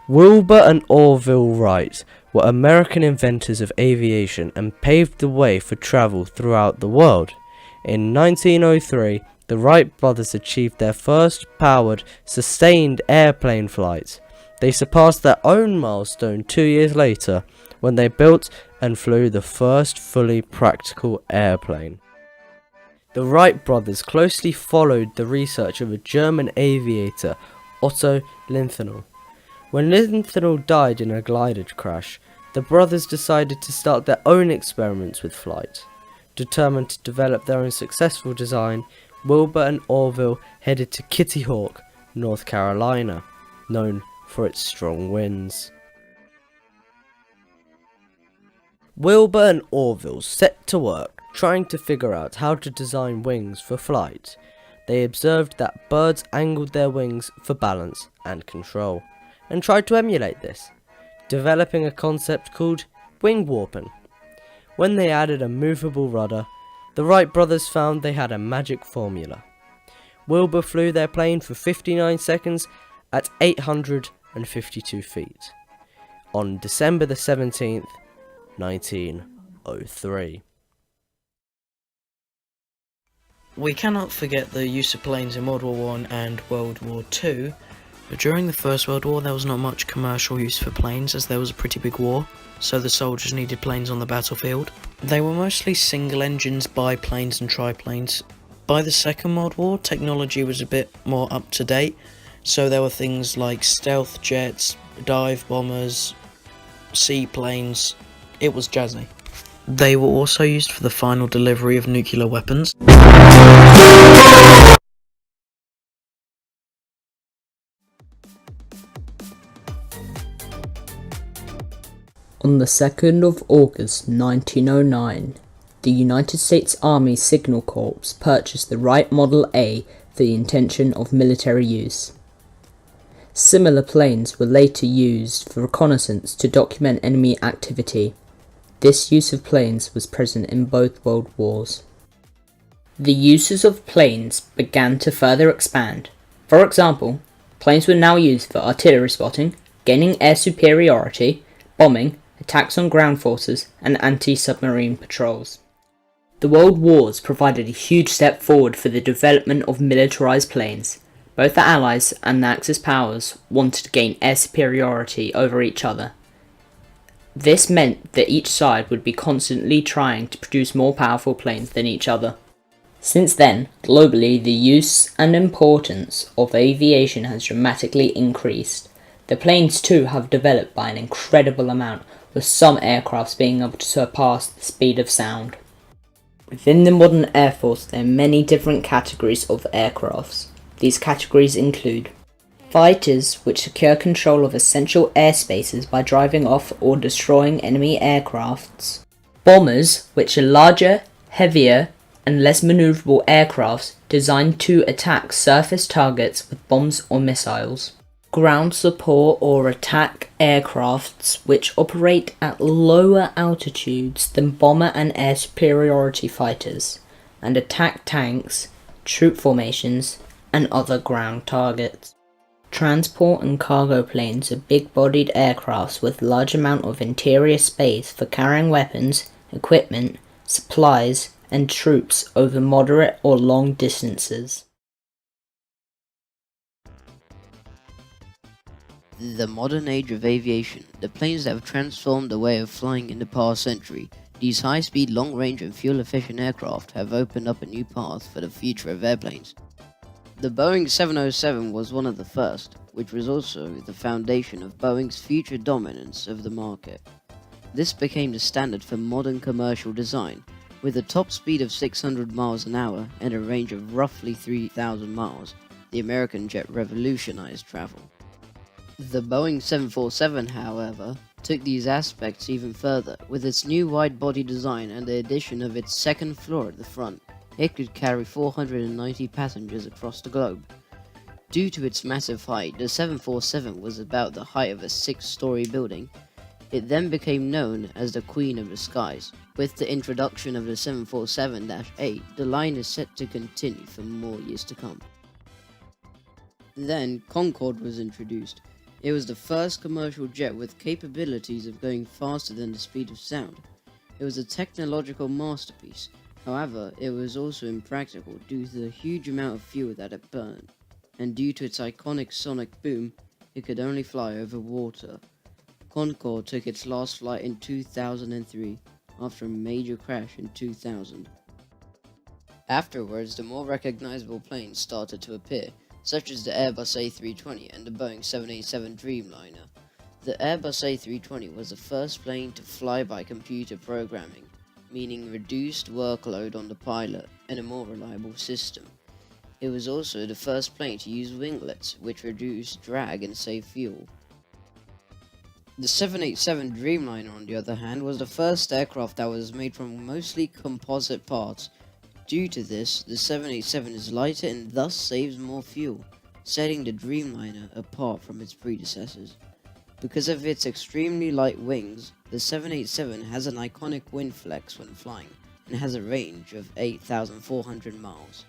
Wilbur and Orville Wright were American inventors of aviation and paved the way for travel throughout the world. In 1903, the Wright brothers achieved their first powered, sustained airplane flight. They surpassed their own milestone 2 years later when they built and flew the first fully practical airplane. The Wright brothers closely followed the research of a German aviator, Otto Lilienthal. When Lilienthal died in a glider crash, the brothers decided to start their own experiments with flight. Determined to develop their own successful design, Wilbur and Orville headed to Kitty Hawk, North Carolina, known for its strong winds. Wilbur and Orville set to work trying to figure out how to design wings for flight. They observed that birds angled their wings for balance and control, and tried to emulate this, developing a concept called wing warping. When they added a movable rudder, the Wright brothers found they had a magic formula. Wilbur flew their plane for 59 seconds at 852 feet on December the 17th, 1903. We cannot forget the use of planes in World War I and World War II, but during the First World War there was not much commercial use for planes as there was a pretty big war, so the soldiers needed planes on the battlefield. They were mostly single engines, biplanes and triplanes. By the Second World War, technology was a bit more up to date, so there were things like stealth jets, dive bombers, seaplanes. It was jazzy. They were also used for the final delivery of nuclear weapons. On the 2nd of August 1909, the United States Army Signal Corps purchased the Wright Model A for the intention of military use. Similar planes were later used for reconnaissance to document enemy activity. This use of planes was present in both world wars. The uses of planes began to further expand. For example, planes were now used for artillery spotting, gaining air superiority, bombing, attacks on ground forces, and anti-submarine patrols. The World Wars provided a huge step forward for the development of militarized planes. Both the Allies and the Axis powers wanted to gain air superiority over each other. This meant that each side would be constantly trying to produce more powerful planes than each other. Since then, globally, the use and importance of aviation has dramatically increased. The planes too have developed by an incredible amount, with some aircrafts being able to surpass the speed of sound. Within the modern Air Force, there are many different categories of aircrafts. These categories include fighters, which secure control of essential airspaces by driving off or destroying enemy aircrafts. Bombers, which are larger, heavier, and less maneuverable aircrafts designed to attack surface targets with bombs or missiles. Ground support or attack aircrafts, which operate at lower altitudes than bomber and air superiority fighters, and attack tanks, troop formations, and other ground targets. Transport and cargo planes are big-bodied aircrafts with large amount of interior space for carrying weapons, equipment, supplies, and troops over moderate or long distances. The modern age of aviation, the planes that have transformed the way of flying in the past century. These high-speed, long-range and fuel-efficient aircraft have opened up a new path for the future of airplanes. The Boeing 707 was one of the first, which was also the foundation of Boeing's future dominance of the market. This became the standard for modern commercial design, with a top speed of 600 miles an hour and a range of roughly 3,000 miles. The American jet revolutionized travel. The Boeing 747, however, took these aspects even further. With its new wide-body design and the addition of its second floor at the front, it could carry 490 passengers across the globe. Due to its massive height, the 747 was about the height of a 6-story building. It then became known as the Queen of the Skies. With the introduction of the 747-8, the line is set to continue for more years to come. Then, Concorde was introduced. It was the first commercial jet with capabilities of going faster than the speed of sound. It was a technological masterpiece. However, it was also impractical due to the huge amount of fuel that it burned, and due to its iconic sonic boom, it could only fly over water. Concorde took its last flight in 2003 after a major crash in 2000. Afterwards, the more recognizable planes started to appear, such as the Airbus A320 and the Boeing 787 Dreamliner. The Airbus A320 was the first plane to fly by computer programming, meaning reduced workload on the pilot and a more reliable system. It was also the first plane to use winglets, which reduced drag and save fuel. The 787 Dreamliner, on the other hand, was the first aircraft that was made from mostly composite parts. Due to this, the 787 is lighter and thus saves more fuel, setting the Dreamliner apart from its predecessors. Because of its extremely light wings, the 787 has an iconic wind flex when flying, and has a range of 8,400 miles.